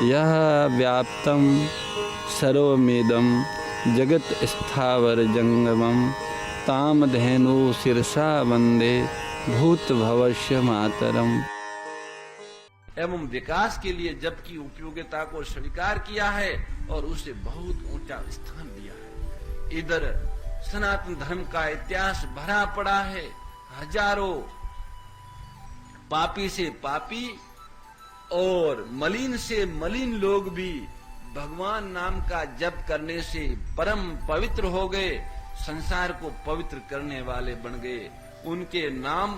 यह व्याप्तं सर्वमिदं जगत् स्थावर जंगमं तामधेनु शिरसा वंदे भूत भवस्य मातरम। एवं विकास के लिए जप की उपयोगिता को स्वीकार किया है और उसे बहुत ऊंचा स्थान दिया है। इधर सनातन धर्म का इतिहास भरा पड़ा है। हजारों पापी से पापी और मलिन से मलिन लोग भी भगवान नाम का जप करने से परम पवित्र हो गए, संसार को पवित्र करने वाले बन गए। उनके नाम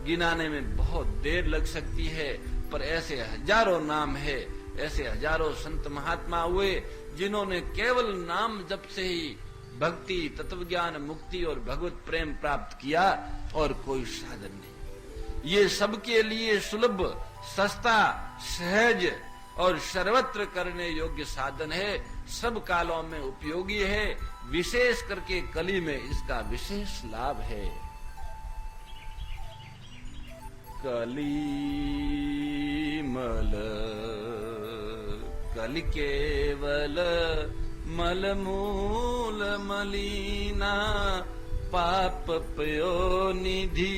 गिनाने में बहुत देर लग सकती है, पर ऐसे हजारों नाम है, ऐसे हजारों संत महात्मा हुए जिन्होंने केवल नाम जप से ही भक्ति, तत्वज्ञान, मुक्ति और भगवत प्रेम प्राप्त किया और कोई साधन नहीं। ये सबके लिए सुलभ, सस्ता, सहज और सर्वत्र करने योग्य साधन है। सब कालों में उपयोगी है, विशेष करके कली में इसका विशेष लाभ है। कली मल कलि केवल मल मूल मलिना, पाप पयो निधि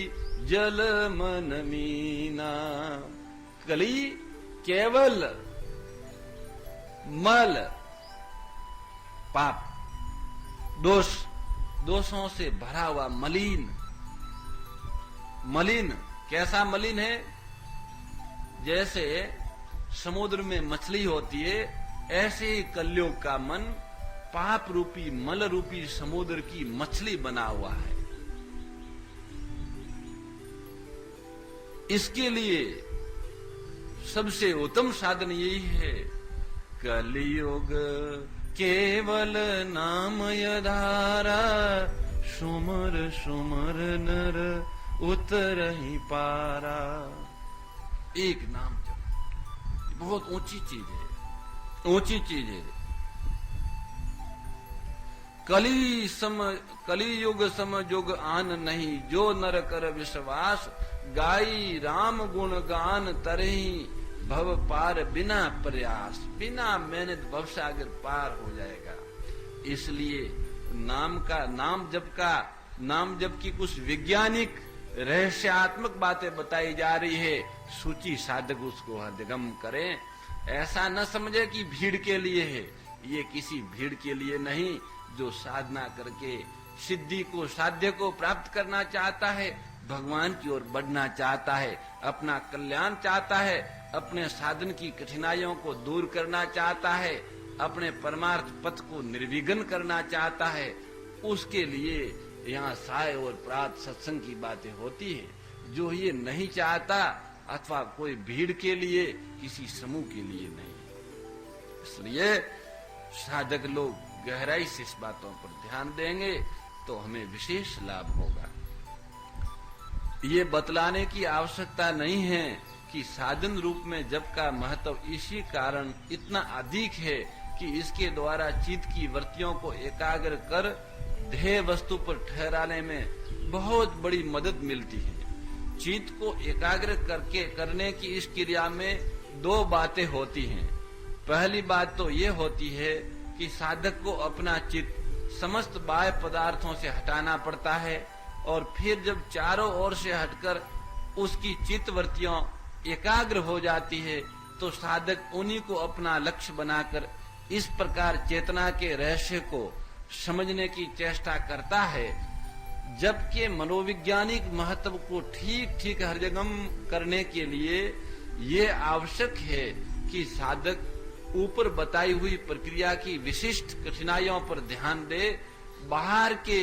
जल मन मीना। कली केवल मल पाप, दोषों से भरा हुआ मलिन। मलिन कैसा मलिन है? जैसे समुद्र में मछली होती है, ऐसे ही कलियों का मन पाप रूपी, मल रूपी समुद्र की मछली बना हुआ है। इसके लिए सबसे उत्तम साधन यही है, कलियुग केवल नाम यधारा, सुमर सुमर नर उतरहि पारा। एक नाम जप बहुत ऊंची चीज है, ऊंची चीज है। कली युग सम युग आन नहीं, जो नर कर विश्वास, गाई राम गुण गान तरही, भव पार बिना प्रयास। बिना मेहनत भवसागर पार हो जाएगा। इसलिए नाम जप की कुछ वैज्ञानिक रहस्यात्मक बातें बताई जा रही है। सूची साधक उसको हदगम करें। ऐसा न समझे कि भीड़ के लिए है, ये किसी भीड़ के लिए नहीं। जो साधना करके सिद्धि को, साध्य को प्राप्त करना चाहता है, भगवान की ओर बढ़ना चाहता है, अपना कल्याण चाहता है, अपने साधन की कठिनाइयों को दूर करना चाहता है, अपने परमार्थ पथ को निर्विघ्न करना चाहता है, उसके लिए यहाँ साय और प्रात सत्संग की बातें होती है। जो ये नहीं चाहता, अथवा कोई भीड़ के लिए, किसी समूह के लिए नहीं। इसलिए साधक लोग गहराई से इस बातों पर ध्यान देंगे तो हमें विशेष लाभ होगा। ये बतलाने की आवश्यकता नहीं है कि साधन रूप में जप का महत्व इसी कारण इतना अधिक है कि इसके द्वारा चित्त की वृत्तियों को एकाग्र कर ध्येय वस्तु पर ठहराने में बहुत बड़ी मदद मिलती है। चित्त को एकाग्र करने की इस क्रिया में दो बातें होती हैं। पहली बात तो ये होती है कि साधक को अपना चित्त समस्त बाह्य पदार्थों से हटाना पड़ता है, और फिर जब चारों ओर से हटकर उसकी चित्त वृत्तियां एकाग्र हो जाती है, तो साधक उन्हीं को अपना लक्ष्य बनाकर इस प्रकार चेतना के रहस्य को समझने की चेष्टा करता है। जबकि मनोवैज्ञानिक महत्व को ठीक ठीक हरजगम करने के लिए ये आवश्यक है कि साधक ऊपर बताई हुई प्रक्रिया की विशिष्ट कठिनाइयों पर ध्यान दे। बाहर के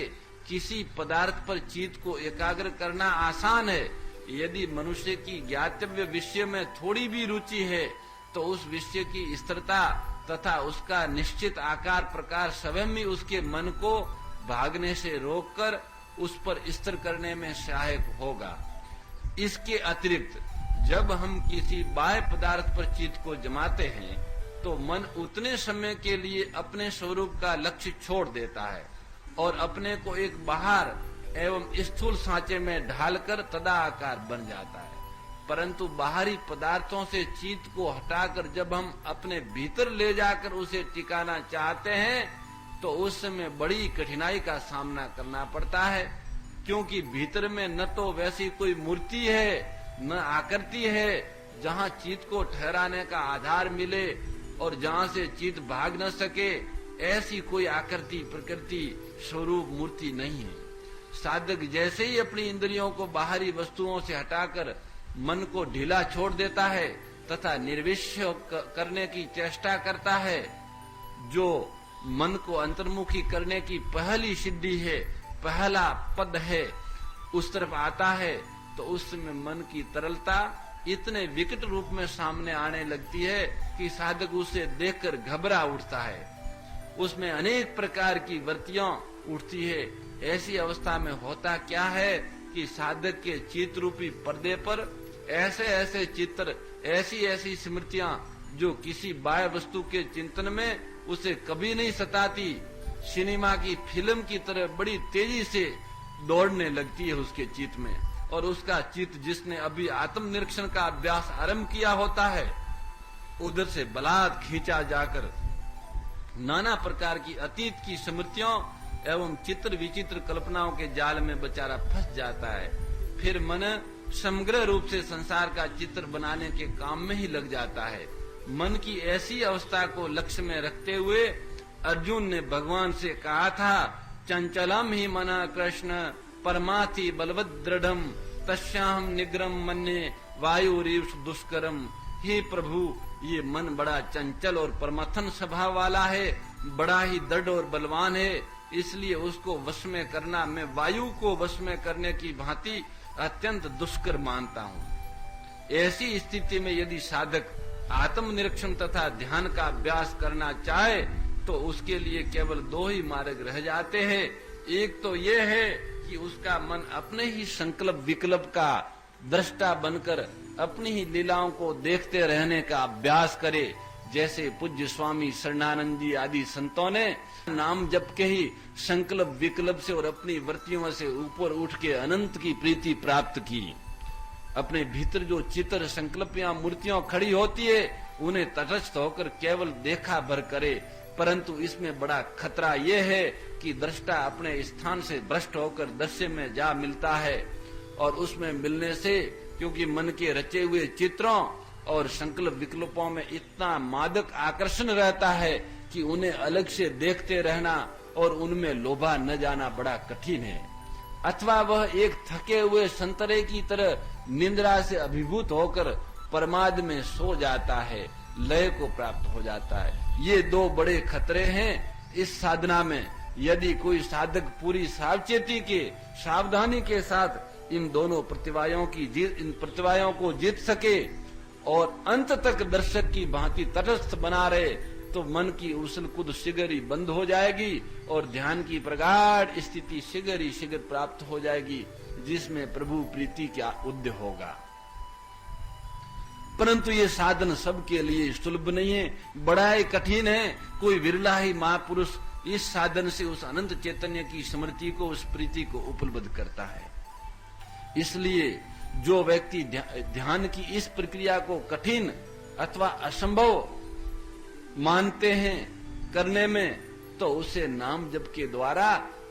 किसी पदार्थ पर चित्त को एकाग्र करना आसान है। यदि मनुष्य की ज्ञातव्य विषय में थोड़ी भी रुचि है, तो उस विषय की स्थिरता तथा उसका निश्चित आकार प्रकार स्वयं ही उसके मन को भागने से रोककर उस पर स्थिर करने में सहायक होगा। इसके अतिरिक्त जब हम किसी बाह्य पदार्थ पर चित्त को जमाते हैं, तो मन उतने समय के लिए अपने स्वरूप का लक्ष्य छोड़ देता है और अपने को एक बाहर एवं स्थूल सांचे में ढालकर तदाकार बन जाता है। परंतु बाहरी पदार्थों से चित्त को हटाकर जब हम अपने भीतर ले जाकर उसे टिकाना चाहते हैं तो उस समय बड़ी कठिनाई का सामना करना पड़ता है, क्योंकि भीतर में न तो वैसी कोई मूर्ति है न आकृति है जहाँ चित्त को ठहराने का आधार मिले और जहाँ से चित्त भाग न सके। ऐसी कोई आकृति प्रकृति स्वरूप मूर्ति नहीं है। साधक जैसे ही अपनी इंद्रियों को बाहरी वस्तुओं से हटाकर मन को ढीला छोड़ देता है तथा निर्विषय करने की चेष्टा करता है, जो मन को अंतर्मुखी करने की पहली सिद्धि है, पहला पद है, उस तरफ आता है तो उस समय मन की तरलता इतने विकट रूप में सामने आने लगती है कि साधक उसे देखकर घबरा उठता है। उसमें अनेक प्रकार की वृत्तियां उठती है। ऐसी अवस्था में होता क्या है कि साधक के चित्त रूपी पर्दे पर ऐसे ऐसे चित्र, ऐसी ऐसी स्मृतियां जो किसी बाह्य वस्तु के चिंतन में उसे कभी नहीं सताती, सिनेमा की फिल्म की तरह बड़ी तेजी से दौड़ने लगती है उसके चित्त में। और उसका चित्त जिसने अभी आत्म निरीक्षण का अभ्यास आरंभ किया होता है, उधर से बलात् खींचा जाकर नाना प्रकार की अतीत की स्मृतियों एवं चित्र विचित्र कल्पनाओं के जाल में बेचारा फंस जाता है। फिर मन समग्र रूप से संसार का चित्र बनाने के काम में ही लग जाता है। मन की ऐसी अवस्था को लक्ष्य में रखते हुए अर्जुन ने भगवान से कहा था, चंचलम ही मना कृष्ण परमाथि बलवद दृढ़म तस्याहम निग्रम मन्ये वायुरीव दुष्करम। हे प्रभु, ये मन बड़ा चंचल और परमथन स्वभाव वाला है, बड़ा ही दृढ़ और बलवान है, इसलिए उसको वश में करना मैं वायु को वश में करने की भांति अत्यंत दुष्कर मानता हूँ। ऐसी स्थिति में यदि साधक आत्म निरीक्षण तथा ध्यान का अभ्यास करना चाहे तो उसके लिए केवल दो ही मार्ग रह जाते हैं। एक तो ये है कि उसका मन अपने ही संकल्प विकल्प का दृष्टा बनकर अपनी ही लीलाओं को देखते रहने का अभ्यास करे, जैसे पूज्य स्वामी शरणानंद जी आदि संतों ने नाम जप के ही संकल्प विकल्प से और अपनी वृत्तियों से ऊपर उठ के अनंत की प्रीति प्राप्त की। अपने भीतर जो चित्र संकल्प या मूर्तियां खड़ी होती है उन्हें तटस्थ होकर केवल देखा भर करे, परंतु इसमें बड़ा खतरा यह है कि दृष्टा अपने स्थान से भ्रष्ट होकर दृश्य में जा मिलता है और उसमें मिलने से क्योंकि मन के रचे हुए चित्रों और संकल्प विकल्पों में इतना मादक आकर्षण रहता है कि उन्हें अलग से देखते रहना और उनमें लोभा न जाना बड़ा कठिन है। अथवा वह एक थके हुए संतरे की तरह निंद्रा से अभिभूत होकर प्रमाद में सो जाता है, लय को प्राप्त हो जाता है। ये दो बड़े खतरे हैं इस साधना में। यदि कोई साधक पूरी सावचेती के सावधानी के साथ इन दोनों प्रतिभाओं को जीत सके और अंत तक दर्शक की भांति तटस्थ बना रहे तो मन की उछल कूद शीघ्र ही बंद हो जाएगी और ध्यान की प्रगाढ़ स्थिति शीघ्र ही शीघ्र प्राप्त हो जाएगी, जिसमें प्रभु प्रीति का उदय होगा। परंतु ये साधन सबके लिए सुलभ नहीं है, बड़ा ही कठिन है। कोई विरला ही महापुरुष इस साधन से उस अनंत चैतन्य की स्मृति को, उस प्रीति को उपलब्ध करता है। इसलिए जो व्यक्ति ध्यान की इस प्रक्रिया को कठिन अथवा असंभव मानते हैं करने में, तो उसे नाम जप के द्वारा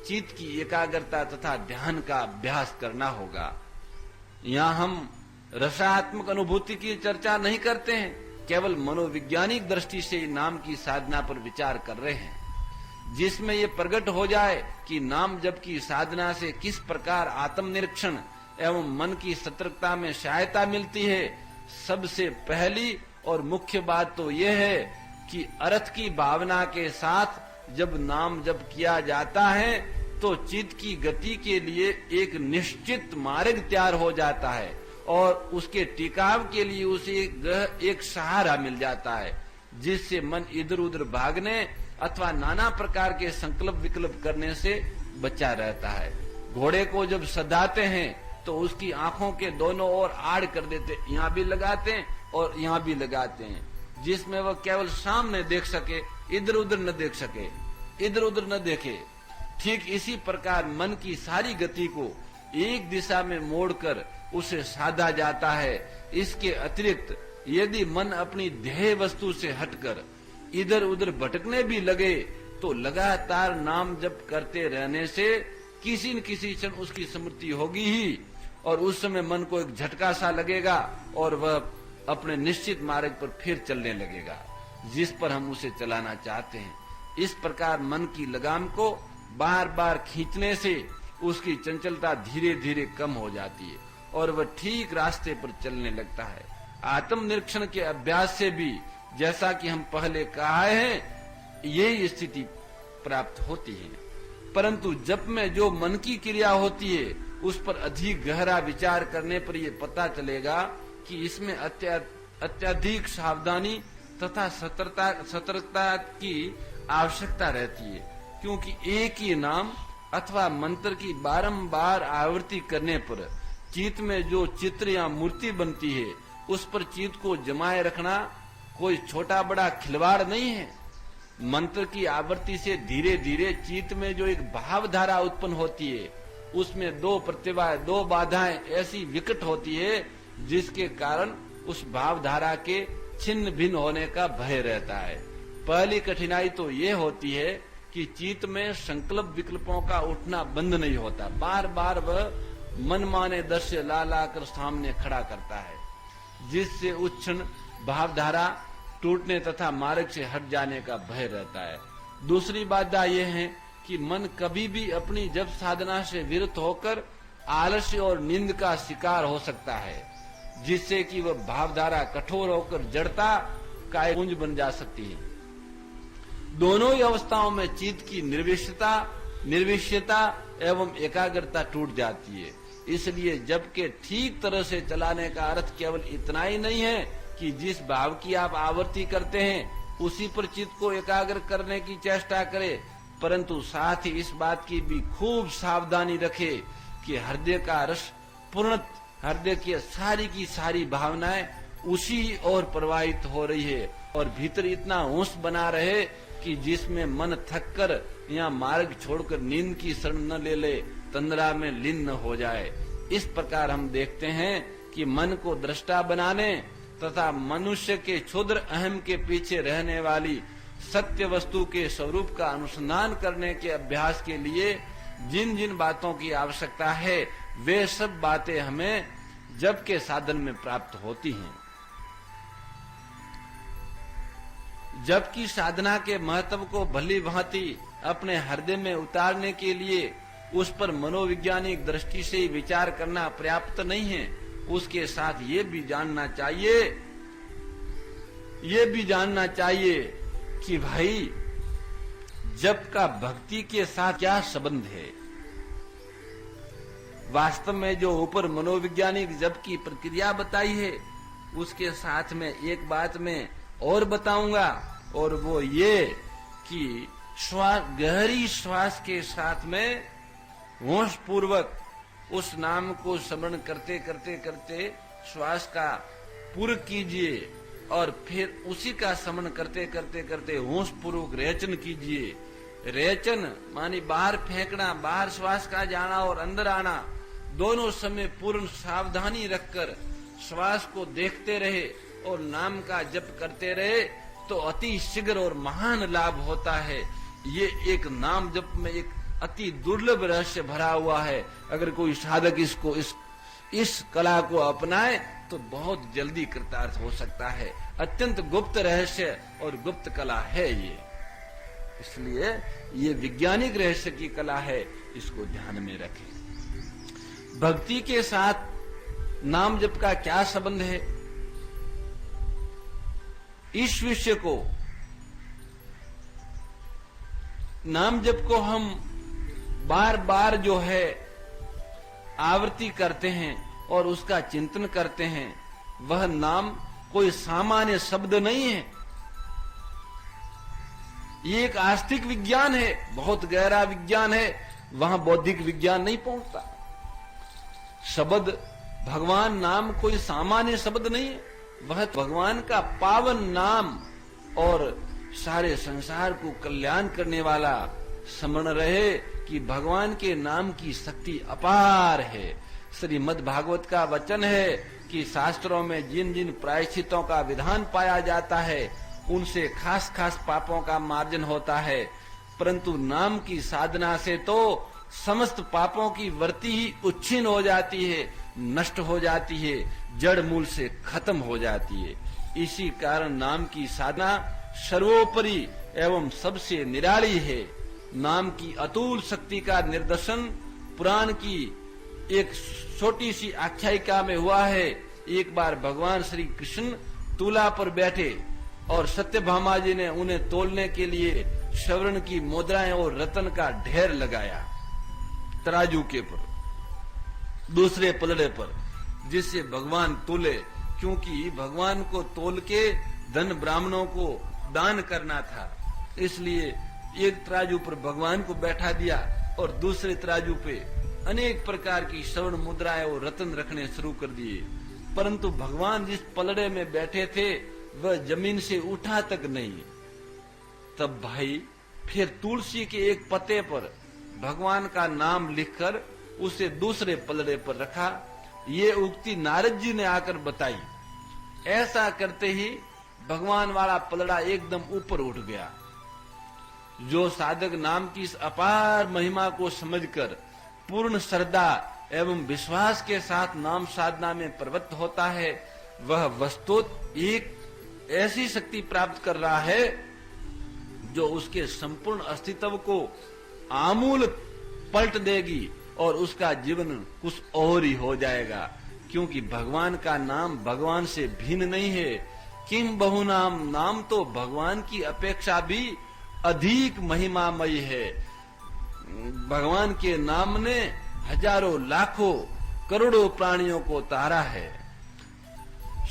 चित्त की एकाग्रता तथा ध्यान का अभ्यास करना होगा। यहाँ हम रसात्मक अनुभूति की चर्चा नहीं करते हैं, केवल मनोवैज्ञानिक दृष्टि से नाम की साधना पर विचार कर रहे हैं, जिसमें ये प्रकट हो जाए कि नाम जप की साधना से किस प्रकार आत्मनिरीक्षण एवं मन की सतर्कता में सहायता मिलती है। सबसे पहली और मुख्य बात तो यह है कि अर्थ की भावना के साथ जब नाम जप किया जाता है तो चित्त की गति के लिए एक निश्चित मार्ग तैयार हो जाता है और उसके टिकाव के लिए उसे एक सहारा मिल जाता है, जिससे मन इधर उधर भागने अथवा नाना प्रकार के संकल्प विकल्प करने से बचा रहता है। घोड़े को जब सधाते हैं तो उसकी आंखों के दोनों ओर आड़ कर देते, यहाँ भी लगाते हैं और यहाँ भी लगाते हैं, जिसमें वह केवल सामने देख सके, इधर उधर न देख सके, इधर उधर न देखे। ठीक इसी प्रकार मन की सारी गति को एक दिशा में मोड़कर उसे साधा जाता है। इसके अतिरिक्त यदि मन अपनी ध्येय वस्तु से हटकर इधर उधर भटकने भी लगे तो लगातार नाम जप करते रहने से किसी न किसी क्षण उसकी स्मृति होगी ही, और उस समय मन को एक झटका सा लगेगा और वह अपने निश्चित मार्ग पर फिर चलने लगेगा जिस पर हम उसे चलाना चाहते हैं। इस प्रकार मन की लगाम को बार बार खींचने से उसकी चंचलता धीरे धीरे कम हो जाती है और वह ठीक रास्ते पर चलने लगता है। आत्म निरीक्षण के अभ्यास से भी, जैसा कि हम पहले कहा है, यही स्थिति प्राप्त होती है। परंतु जप में जो मन की क्रिया होती है उस पर अधिक गहरा विचार करने पर यह पता चलेगा कि इसमें अत्यधिक सावधानी तथा सतर्कता की आवश्यकता रहती है, क्योंकि एक ही नाम अथवा मंत्र की बारंबार आवृत्ति करने पर चित्त में जो चित्र या मूर्ति बनती है उस पर चित्त को जमाए रखना कोई छोटा बड़ा खिलवाड़ नहीं है। मंत्र की आवृत्ति से धीरे धीरे चित्त में जो एक भावधारा उत्पन्न होती है उसमें दो बाधाएं ऐसी विकट होती है जिसके कारण उस भावधारा के छिन्न भिन्न होने का भय रहता है। पहली कठिनाई तो ये होती है कि चित्त में संकल्प विकल्पों का उठना बंद नहीं होता, बार बार वह मनमाने दृश्य ला ला कर सामने खड़ा करता है, जिससे उस क्षण भावधारा टूटने तथा मार्ग से हट जाने का भय रहता है। दूसरी बाधा यह है कि मन कभी भी अपनी जप साधना से विरत होकर आलस्य और नींद का शिकार हो सकता है, जिससे कि वह भावधारा कठोर होकर जड़ता का एक पुंज बन जा सकती है। दोनों ही अवस्थाओं में चित्त की निर्विषयता एवं एकाग्रता टूट जाती है। इसलिए जप के ठीक तरह से चलाने का अर्थ केवल इतना ही नहीं है कि जिस भाव की आप आवृत्ति करते हैं उसी पर चित्त को एकाग्र करने की चेष्टा करें, परंतु साथ ही इस बात की भी खूब सावधानी रखे कि हृदय का रस पूर्ण, हृदय की सारी भावनाएं उसी ओर प्रवाहित हो रही है और भीतर इतना होश बना रहे कि जिसमें मन थक कर या मार्ग छोड़कर नींद की शरण न ले ले, तंद्रा में लीन न हो जाए। इस प्रकार हम देखते हैं कि मन को दृष्टा बनाने तथा मनुष्य के क्षुद्र अहम के पीछे रहने वाली सत्य वस्तु के स्वरूप का अनुसंधान करने के अभ्यास के लिए जिन जिन बातों की आवश्यकता है वे सब बातें हमें जप के साधन में प्राप्त होती हैं। जप की साधना के महत्व को भली भांति अपने हृदय में उतारने के लिए उस पर मनोवैज्ञानिक दृष्टि से विचार करना पर्याप्त नहीं है। उसके साथ ये भी जानना चाहिए कि भाई जप का भक्ति के साथ क्या संबंध है। वास्तव में जो ऊपर मनोवैज्ञानिक जप की प्रक्रिया बताई है उसके साथ में एक बात मैं और बताऊंगा, और वो ये कि गहरी श्वास के साथ में होश पूर्वक उस नाम को स्मरण करते करते करते श्वास का पूर्व कीजिए और फिर उसी का स्मरण करते करते करते होश पूर्वक रेचन कीजिए। रेचन मानी बाहर फेंकना, बाहर श्वास का जाना और अंदर आना, दोनों समय पूर्ण सावधानी रखकर श्वास को देखते रहे और नाम का जप करते रहे तो अति शीघ्र और महान लाभ होता है। ये एक नाम जप में एक अति दुर्लभ रहस्य भरा हुआ है। अगर कोई साधक इस कला को अपनाए तो बहुत जल्दी कृतार्थ हो सकता है। अत्यंत गुप्त रहस्य और गुप्त कला है ये, इसलिए ये वैज्ञानिक रहस्य की कला है, इसको ध्यान में रखें। भक्ति के साथ नाम जप का क्या संबंध है, इस विषय को, नाम जप को हम बार बार जो है आवृत्ति करते हैं और उसका चिंतन करते हैं, वह नाम कोई सामान्य शब्द नहीं है। ये एक आस्तिक विज्ञान है, बहुत गहरा विज्ञान है, वहां बौद्धिक विज्ञान नहीं पहुंचता। शब्द भगवान नाम कोई सामान्य शब्द नहीं है, वह भगवान का पावन नाम और सारे संसार को कल्याण करने वाला। स्मरण रहे कि भगवान के नाम की शक्ति अपार है। श्रीमद् भागवत का वचन है कि शास्त्रों में जिन जिन प्रायश्चितों का विधान पाया जाता है उनसे खास खास पापों का मार्जन होता है, परंतु नाम की साधना से तो समस्त पापों की वृत्ति ही उच्छिन्न हो जाती है, नष्ट हो जाती है, जड़ मूल से खत्म हो जाती है। इसी कारण नाम की साधना सर्वोपरि एवं सबसे निराली है। नाम की अतुल शक्ति का निर्दर्शन पुराण की एक छोटी सी आख्यायिका में हुआ है। एक बार भगवान श्री कृष्ण तुला पर बैठे और सत्यभामा जी ने उन्हें तोलने के लिए स्वर्ण की मुद्राएं और रत्न का ढेर लगाया तराजू के पर, दूसरे पलड़े पर, जिससे भगवान तोले, क्योंकि भगवान को तोल के धन ब्राह्मणों को दान करना था। इसलिए एक तराजू पर भगवान को बैठा दिया और दूसरे तराजू पे अनेक प्रकार की स्वर्ण मुद्राएं और रत्न रखने शुरू कर दिए, परंतु भगवान जिस पलड़े में बैठे थे वह जमीन से उठा तक नहीं। तब भाई फिर तुलसी के एक पत्ते पर भगवान का नाम लिखकर उसे दूसरे पलड़े पर रखा। ये उक्ति नारद जी ने आकर बताई। ऐसा करते ही भगवान वाला पलड़ा एकदम ऊपर उठ गया। जो साधक नाम की इस अपार महिमा को समझकर पूर्ण श्रद्धा एवं विश्वास के साथ नाम साधना में प्रवृत्त होता है, वह वस्तुत एक ऐसी शक्ति प्राप्त कर रहा है जो उसके संपूर्ण अस्तित्व को आमूल पलट देगी और उसका जीवन कुछ और ही हो जाएगा। क्योंकि भगवान का नाम भगवान से भिन्न नहीं है। किम बहुनाम, नाम तो भगवान की अपेक्षा भी अधिक महिमामयी है। भगवान के नाम ने हजारों लाखों करोड़ों प्राणियों को तारा है।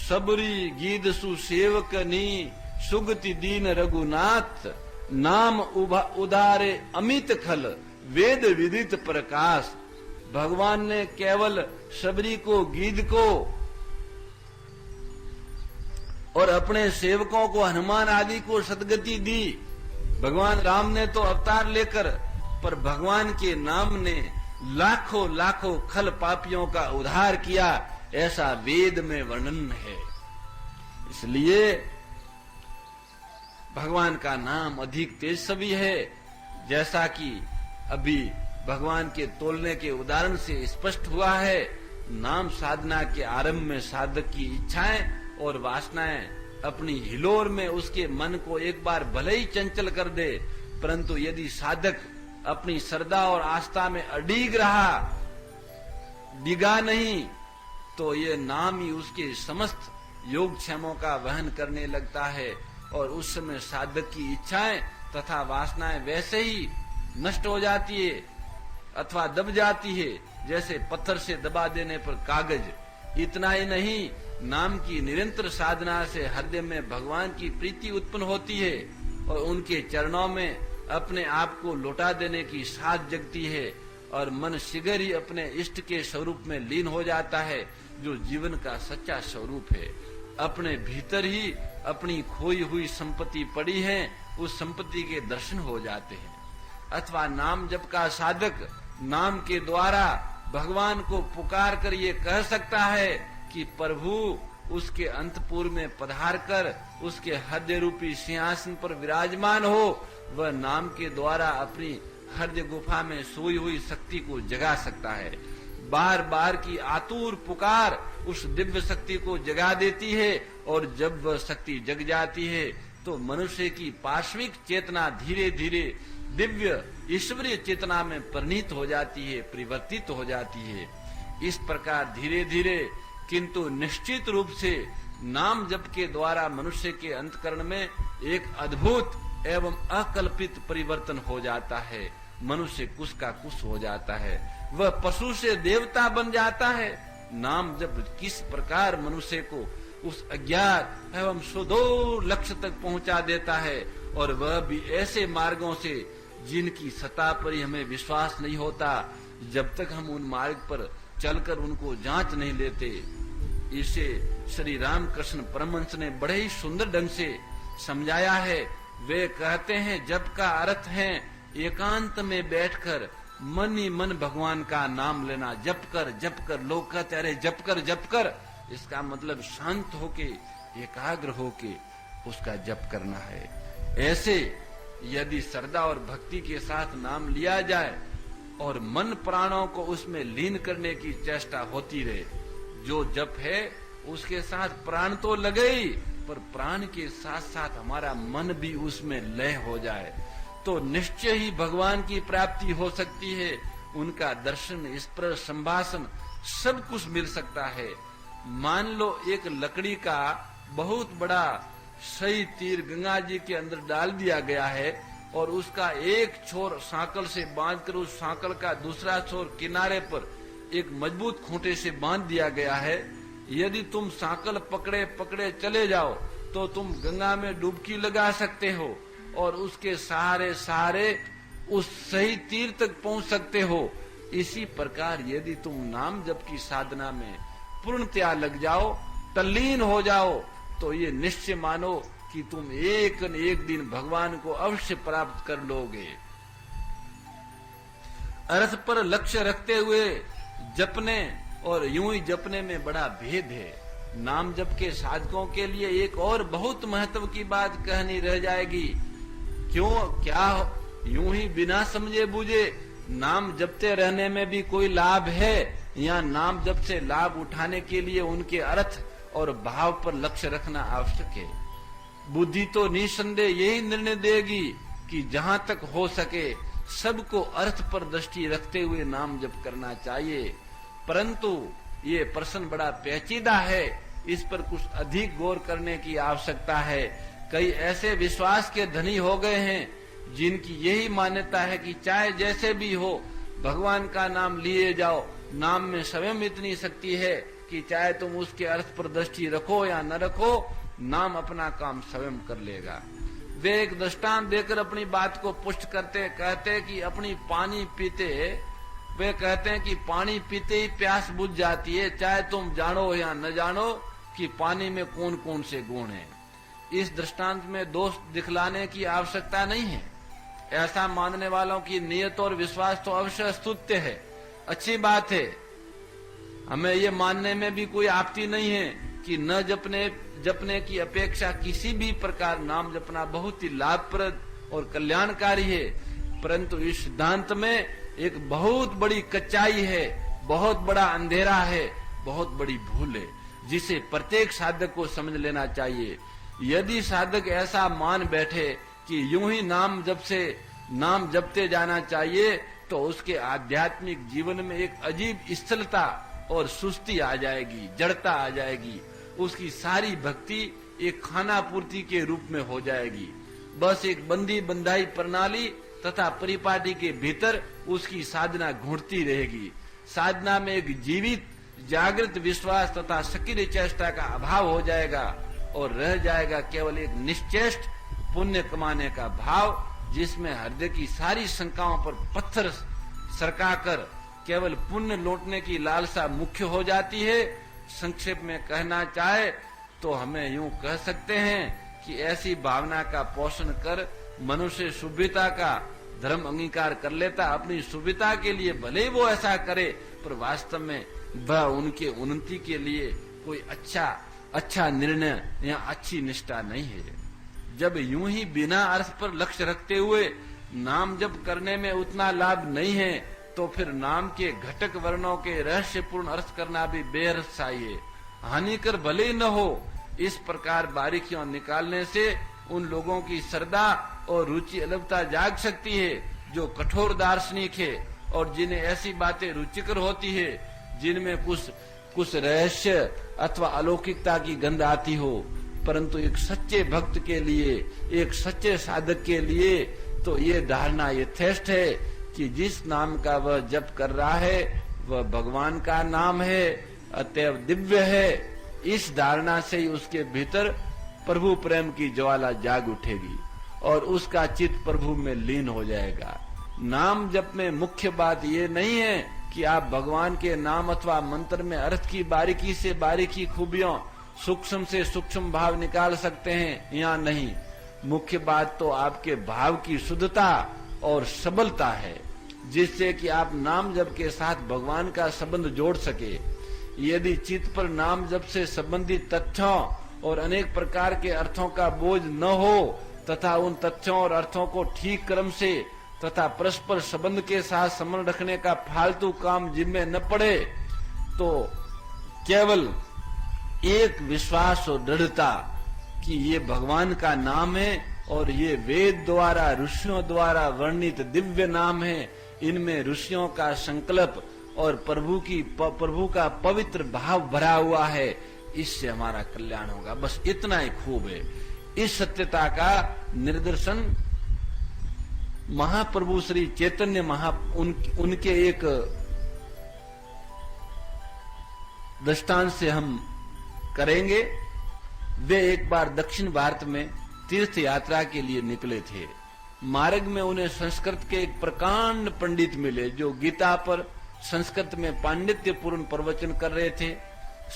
सबरी गीत सुसेवकनी सुगति दीन रघुनाथ, नाम उदारे अमित खल वेद विदित प्रकाश। भगवान ने केवल सबरी को, गीध को और अपने सेवकों को, हनुमान आदि को सदगति दी। भगवान राम ने तो अवतार लेकर, पर भगवान के नाम ने लाखों लाखों खल पापियों का उद्धार किया, ऐसा वेद में वर्णन है। इसलिए भगवान का नाम अधिक तेजस्वी है। जैसा कि अभी भगवान के तोलने के उदाहरण से स्पष्ट हुआ है, नाम साधना के आरंभ में साधक की इच्छाएं और वासनाएं अपनी हिलोर में उसके मन को एक बार भले ही चंचल कर दे, परंतु यदि साधक अपनी श्रद्धा और आस्था में अडिग रहा, डिगा नहीं, तो ये नाम ही उसके समस्त योगक्षेमों का वहन करने लगता है और उस समय साधक की इच्छाएं तथा वासनाएं वैसे ही नष्ट हो जाती है अथवा दब जाती है, जैसे पत्थर से दबा देने पर कागज। इतना ही नहीं, नाम की निरंतर साधना से हृदय में भगवान की प्रीति उत्पन्न होती है और उनके चरणों में अपने आप को लौटा देने की साध जगती है और मन शीघ्र ही अपने इष्ट के स्वरूप में लीन हो जाता है, जो जीवन का सच्चा स्वरूप है। अपने भीतर ही अपनी खोई हुई संपत्ति पड़ी है, उस संपत्ति के दर्शन हो जाते हैं। अथवा नाम जप का साधक नाम के द्वारा भगवान को पुकार कर ये कह सकता है कि प्रभु उसके अंतपुर में पधार कर उसके हृदय रूपी सिंहासन पर विराजमान हो। वह नाम के द्वारा अपनी हृदय गुफा में सोई हुई शक्ति को जगा सकता है। बार बार की आतुर पुकार उस दिव्य शक्ति को जगा देती है और जब वह शक्ति जग जाती है तो मनुष्य की पार्श्विक चेतना धीरे धीरे दिव्य ईश्वरीय चेतना में परिणित हो जाती है, परिवर्तित हो जाती है। इस प्रकार धीरे धीरे किंतु निश्चित रूप से नाम जप के द्वारा मनुष्य के अंतकरण में एक अद्भुत एवं अकल्पित परिवर्तन हो जाता है। मनुष्य कुछ का कुछ हो जाता है, वह पशु से देवता बन जाता है। नाम जप किस प्रकार मनुष्य को उस अज्ञात एवं सुदूर लक्ष्य तक पहुंचा देता है, और वह भी ऐसे मार्गों से जिनकी सत्ता पर ही हमें विश्वास नहीं होता, जब तक हम उन मार्ग पर चलकर उनको जांच नहीं लेते। इसे श्री रामकृष्ण परमहंस ने बड़े ही सुंदर ढंग से समझाया है। वे कहते हैं, जप का अर्थ है एकांत में बैठकर मन ही मन भगवान का नाम लेना, जप कर। लोग कहते अरे जप कर, इसका मतलब शांत होके, एकाग्र होके उसका जप करना है। ऐसे यदि श्रद्धा और भक्ति के साथ नाम लिया जाए और मन प्राणों को उसमें लीन करने की चेष्टा होती रहे, जो जप है उसके साथ प्राण तो लगे ही, पर प्राण के साथ साथ हमारा मन भी उसमें लय हो जाए, तो निश्चय ही भगवान की प्राप्ति हो सकती है। उनका दर्शन, स्पर्श, संभाषण सब कुछ मिल सकता है। मान लो एक लकड़ी का बहुत बड़ा सही तीर गंगा जी के अंदर डाल दिया गया है और उसका एक छोर सांकल से बांधकर उस सांकल का दूसरा छोर किनारे पर एक मजबूत खूंटे से बांध दिया गया है। यदि तुम सांकल पकड़े पकड़े चले जाओ तो तुम गंगा में डुबकी लगा सकते हो और उसके सहारे सहारे उस सही तीर तक पहुंच सकते हो। इसी प्रकार यदि तुम नाम जप की साधना में पूर्णतया लग जाओ, तल्लीन हो जाओ, तो ये निश्चय मानो कि तुम एक न एक दिन भगवान को अवश्य प्राप्त कर लोगे। अर्थ पर लक्ष्य रखते हुए जपने और यूं ही जपने में बड़ा भेद है। नाम जप के साधकों के लिए एक और बहुत महत्व की बात कहनी रह जाएगी। क्यों, क्या यूं ही बिना समझे बूझे नाम जपते रहने में भी कोई लाभ है, या नाम जप से लाभ उठाने के लिए उनके अर्थ और भाव पर लक्ष्य रखना आवश्यक है? बुद्धि तो निसंदेह यही निर्णय देगी कि जहां तक हो सके सबको अर्थ पर दृष्टि रखते हुए नाम जप करना चाहिए। परंतु ये प्रश्न बड़ा पेचीदा है, इस पर कुछ अधिक गौर करने की आवश्यकता है। कई ऐसे विश्वास के धनी हो गए हैं जिनकी यही मान्यता है कि चाहे जैसे भी हो भगवान का नाम लिए जाओ, नाम में स्वयं इतनी शक्ति है कि चाहे तुम उसके अर्थ पर दृष्टि रखो या न रखो, नाम अपना काम स्वयं कर लेगा। वे एक दृष्टांत देकर अपनी बात को पुष्ट करते, कहते कि अपनी पानी पीते, वे कहते हैं कि पानी पीते ही प्यास बुझ जाती है, चाहे तुम जानो या न जानो कि पानी में कौन कौन से गुण हैं। इस दृष्टांत में दोष दिखलाने की आवश्यकता नहीं है। ऐसा मानने वालों की नियत और विश्वास तो अवश्य स्तुत्य है, अच्छी बात है। हमें ये मानने में भी कोई आपत्ति नहीं है कि न जपने की अपेक्षा किसी भी प्रकार नाम जपना बहुत ही लाभप्रद और कल्याणकारी है। परंतु इस सिद्धांत में एक बहुत बड़ी कच्चाई है, बहुत बड़ा अंधेरा है, बहुत बड़ी भूल है, जिसे प्रत्येक साधक को समझ लेना चाहिए। यदि साधक ऐसा मान बैठे कि यूं ही नाम जपते जाना चाहिए, तो उसके आध्यात्मिक जीवन में एक अजीब स्थलता और सुस्ती आ जाएगी, जड़ता आ जाएगी। उसकी सारी भक्ति एक खाना पूर्ति के रूप में हो जाएगी। बस एक बंदी बंधाई प्रणाली तथा परिपाटी के भीतर उसकी साधना घूमती रहेगी। साधना में एक जीवित जागृत विश्वास तथा सक्रिय चेष्टा का अभाव हो जाएगा और रह जाएगा केवल एक निश्चेष्ट पुण्य कमाने का भाव, जिसमें हृदय की सारी शंकाओं पर पत्थर सरकाकर केवल पुण्य लौटने की लालसा मुख्य हो जाती है। संक्षेप में कहना चाहे तो हमें यूं कह सकते हैं कि ऐसी भावना का पोषण कर मनुष्य सुविधा का धर्म अंगीकार कर लेता। अपनी सुविधा के लिए भले वो ऐसा करे, पर वास्तव में वह उनके उन्नति के लिए कोई अच्छा निर्णय या अच्छी निष्ठा नहीं है। जब यूं ही बिना अर्थ पर लक्ष्य रखते हुए नाम जप करने में उतना लाभ नहीं है, तो फिर नाम के घटक वर्णों के रहस्यपूर्ण अर्थ करना भी बेरसाई है, हानिकर भले ही न हो। इस प्रकार बारीकियों निकालने से उन लोगों की श्रद्धा और रुचि अलभता जाग सकती है जो कठोर दार्शनिक है और जिन्हें ऐसी बातें रुचिकर होती है जिनमें कुछ रहस्य अथवा अलौकिकता की गंध आती हो। परंतु एक सच्चे भक्त के लिए, एक सच्चे साधक के लिए तो ये धारणा यथेष्ट है कि जिस नाम का वह जप कर रहा है वह भगवान का नाम है, अतएव दिव्य है। इस धारणा से ही उसके भीतर प्रभु प्रेम की ज्वाला जाग उठेगी और उसका चित्त प्रभु में लीन हो जाएगा। नाम जप में मुख्य बात ये नहीं है कि आप भगवान के नाम अथवा मंत्र में अर्थ की बारीकी से बारीकी खूबियों, सूक्ष्म से सूक्ष्म भाव निकाल सकते हैं या नहीं। मुख्य बात तो आपके भाव की शुद्धता और सबलता है। जिससे कि आप नाम जप के साथ भगवान का संबंध जोड़ सके। यदि चित्त पर नाम जप से संबंधित तथ्यों और अनेक प्रकार के अर्थों का बोझ न हो तथा उन तथ्यों और अर्थों को ठीक क्रम से तथा परस्पर संबंध के साथ संबंध रखने का फालतू काम जिम्मे न पड़े, तो केवल एक विश्वास और दृढ़ता कि ये भगवान का नाम है और ये वेद द्वारा ऋषियों द्वारा वर्णित दिव्य नाम है, इनमें ऋषियों का संकल्प और प्रभु का पवित्र भाव भरा हुआ है, इससे हमारा कल्याण होगा। बस इतना ही खूब है। इस सत्यता का निदर्शन महाप्रभु श्री चैतन्य उनके एक दृष्टांत से हम करेंगे। वे एक बार दक्षिण भारत में तीर्थ यात्रा के लिए निकले थे। मार्ग में उन्हें संस्कृत के एक प्रकांड पंडित मिले जो गीता पर संस्कृत में पांडित्यपूर्ण प्रवचन कर रहे थे।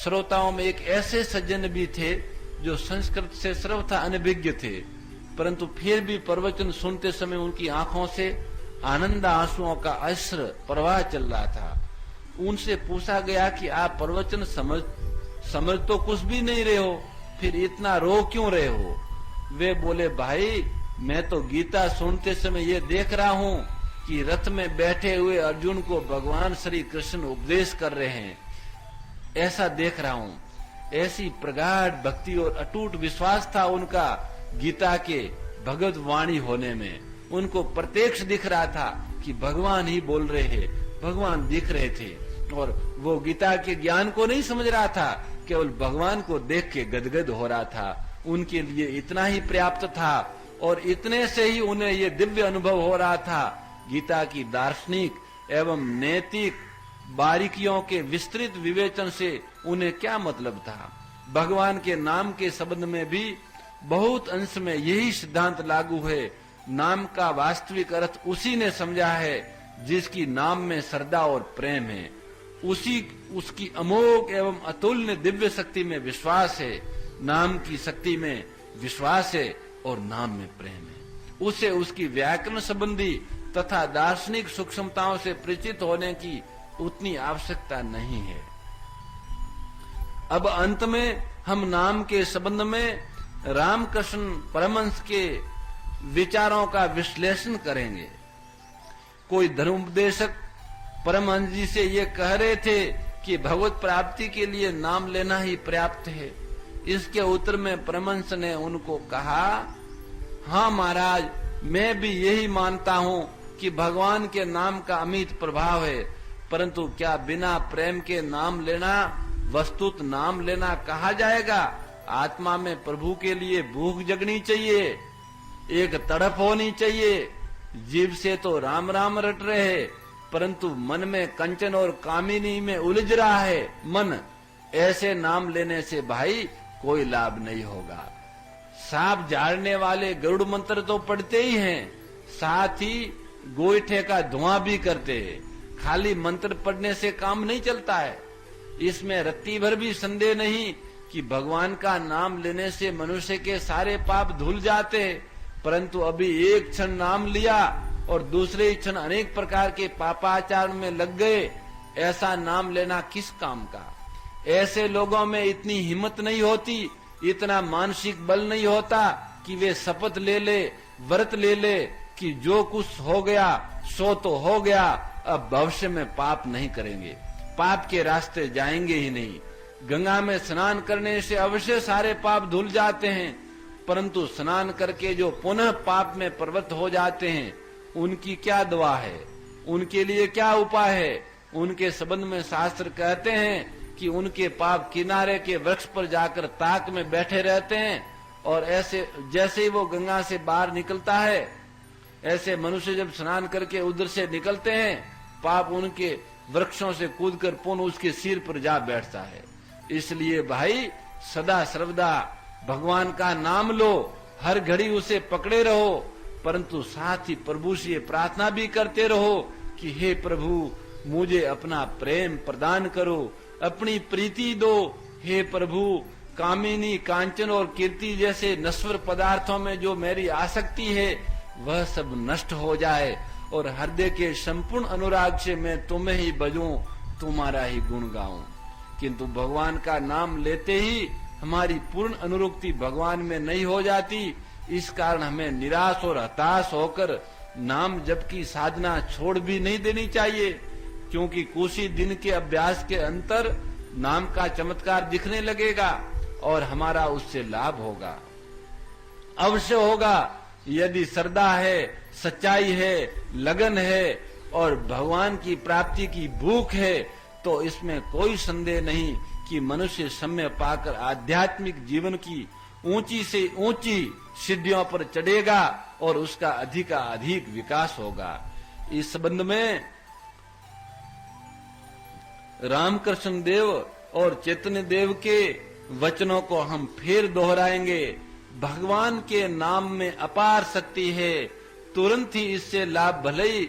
श्रोताओं में एक ऐसे सज्जन भी थे जो संस्कृत से सर्वथा अनभिज्ञ थे, परंतु फिर भी प्रवचन सुनते समय उनकी आंखों से आनंद आंसुओं का अश्रु प्रवाह चल रहा था। उनसे पूछा गया कि आप प्रवचन समझ तो कुछ भी नहीं रहे हो, फिर इतना रो क्यों रहे हो? वे बोले, भाई मैं तो गीता सुनते समय ये देख रहा हूँ कि रथ में बैठे हुए अर्जुन को भगवान श्री कृष्ण उपदेश कर रहे हैं, ऐसा देख रहा हूँ। ऐसी प्रगाढ़ भक्ति और अटूट विश्वास था उनका गीता के भगवत वाणी होने में। उनको प्रत्यक्ष दिख रहा था कि भगवान ही बोल रहे हैं, भगवान दिख रहे थे, और वो गीता के ज्ञान को नहीं समझ रहा था, केवल भगवान को देख के गदगद हो रहा था। उनके लिए इतना ही पर्याप्त था और इतने से ही उन्हें ये दिव्य अनुभव हो रहा था। गीता की दार्शनिक एवं नैतिक बारीकियों के विस्तृत विवेचन से उन्हें क्या मतलब था। भगवान के नाम के संबंध में भी बहुत अंश में यही सिद्धांत लागू है। नाम का वास्तविक अर्थ उसी ने समझा है जिसकी नाम में श्रद्धा और प्रेम है, उसकी अमोघ एवं अतुल्य दिव्य शक्ति में विश्वास है, नाम की शक्ति में विश्वास है और नाम में प्रेम है। उसे उसकी व्याकरण संबंधी तथा दार्शनिक सूक्ष्मताओं से परिचित होने की उतनी आवश्यकता नहीं है। अब अंत में हम नाम के संबंध में रामकृष्ण परमहंस के विचारों का विश्लेषण करेंगे। कोई धर्मोपदेशक परमहंस जी से ये कह रहे थे कि भगवत प्राप्ति के लिए नाम लेना ही पर्याप्त है। इसके उत्तर में परमहंस ने उनको कहा, हाँ महाराज, मैं भी यही मानता हूँ कि भगवान के नाम का अमित प्रभाव है, परंतु क्या बिना प्रेम के नाम लेना वस्तुत नाम लेना कहा जाएगा? आत्मा में प्रभु के लिए भूख जगनी चाहिए, एक तड़प होनी चाहिए। जीव से तो राम राम रट रहे हैं, परंतु मन में कंचन और कामिनी में उलझ रहा है मन। ऐसे नाम लेने से भाई कोई लाभ नहीं होगा। सांप झाड़ने वाले गरुड़ मंत्र तो पढ़ते ही हैं, साथ ही गोईठे का धुआं भी करते हैं। खाली मंत्र पढ़ने से काम नहीं चलता है। इसमें रत्ती भर भी संदेह नहीं कि भगवान का नाम लेने से मनुष्य के सारे पाप धुल जाते हैं, परंतु अभी एक क्षण नाम लिया और दूसरे ही क्षण अनेक प्रकार के पापाचार में लग गए, ऐसा नाम लेना किस काम का? ऐसे लोगों में इतनी हिम्मत नहीं होती, इतना मानसिक बल नहीं होता कि वे शपथ ले ले, व्रत ले ले कि जो कुछ हो गया सो तो हो गया, अब भविष्य में पाप नहीं करेंगे, पाप के रास्ते जाएंगे ही नहीं। गंगा में स्नान करने से अवश्य सारे पाप धुल जाते हैं, परंतु स्नान करके जो पुनः पाप में प्रवृत्त हो जाते हैं, उनकी क्या दवा है? उनके लिए क्या उपाय है? उनके संबंध में शास्त्र कहते हैं कि उनके पाप किनारे के वृक्ष पर जाकर ताक में बैठे रहते हैं, और ऐसे जैसे ही वो गंगा से बाहर निकलता है, ऐसे मनुष्य जब स्नान करके उधर से निकलते हैं, पाप उनके वृक्षों से कूदकर पुनः उसके सिर पर जा बैठता है। इसलिए भाई सदा सर्वदा भगवान का नाम लो, हर घड़ी उसे पकड़े रहो, परंतु साथ ही प्रभु से प्रार्थना भी करते रहो कि हे प्रभु, मुझे अपना प्रेम प्रदान करो, अपनी प्रीति दो। हे प्रभु, कामिनी, कांचन और कीर्ति जैसे नश्वर पदार्थों में जो मेरी आसक्ति है वह सब नष्ट हो जाए और हृदय के संपूर्ण अनुराग से मैं तुम्हें ही बजूं, तुम्हारा ही गुण गाऊं। किंतु भगवान का नाम लेते ही हमारी पूर्ण अनुरक्ति भगवान में नहीं हो जाती। इस कारण हमें निराश और हताश होकर नाम जप की साधना छोड़ भी नहीं देनी चाहिए, क्योंकि कुछ ही दिन के अभ्यास के अंतर नाम का चमत्कार दिखने लगेगा और हमारा उससे लाभ होगा, अवश्य होगा। यदि श्रद्धा है, सच्चाई है, लगन है और भगवान की प्राप्ति की भूख है, तो इसमें कोई संदेह नहीं कि मनुष्य समय पाकर आध्यात्मिक जीवन की ऊंची से ऊंची सिद्धियों पर चढ़ेगा और उसका अधिक विकास होगा। इस संबंध में रामकृष्ण देव और चैतन्य देव के वचनों को हम फिर दोहराएंगे। भगवान के नाम में अपार शक्ति है, तुरंत ही इससे लाभ भले ही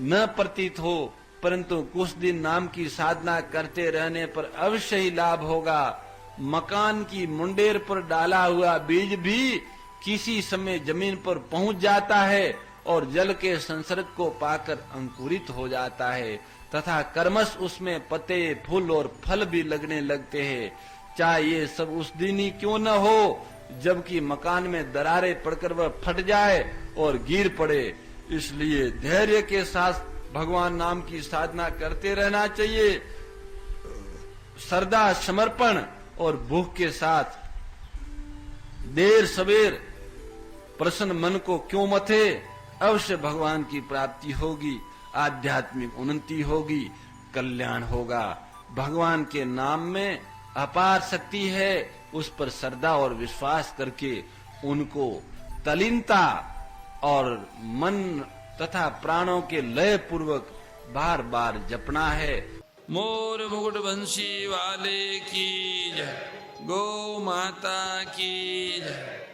न प्रतीत हो, परंतु कुछ दिन नाम की साधना करते रहने पर अवश्य ही लाभ होगा। मकान की मुंडेर पर डाला हुआ बीज भी किसी समय जमीन पर पहुंच जाता है और जल के संसर्ग को पाकर अंकुरित हो जाता है तथा कर्मश उसमें पत्ते, फूल और फल भी लगने लगते हैं। चाहे ये सब उस दिन ही क्यों न हो जबकि मकान में दरारें पड़कर वह फट जाए और गिर पड़े। इसलिए धैर्य के साथ भगवान नाम की साधना करते रहना चाहिए। श्रद्धा, समर्पण और भूख के साथ देर सवेर प्रसन्न मन को क्यों मथे, अवश्य भगवान की प्राप्ति होगी, आध्यात्मिक उन्नति होगी, कल्याण होगा। भगवान के नाम में अपार शक्ति है, उस पर श्रद्धा और विश्वास करके उनको तलीनता और मन तथा प्राणों के लय पूर्वक बार बार जपना है। मोर मुकुट बंशी वाले की जय, गौ माता की जय।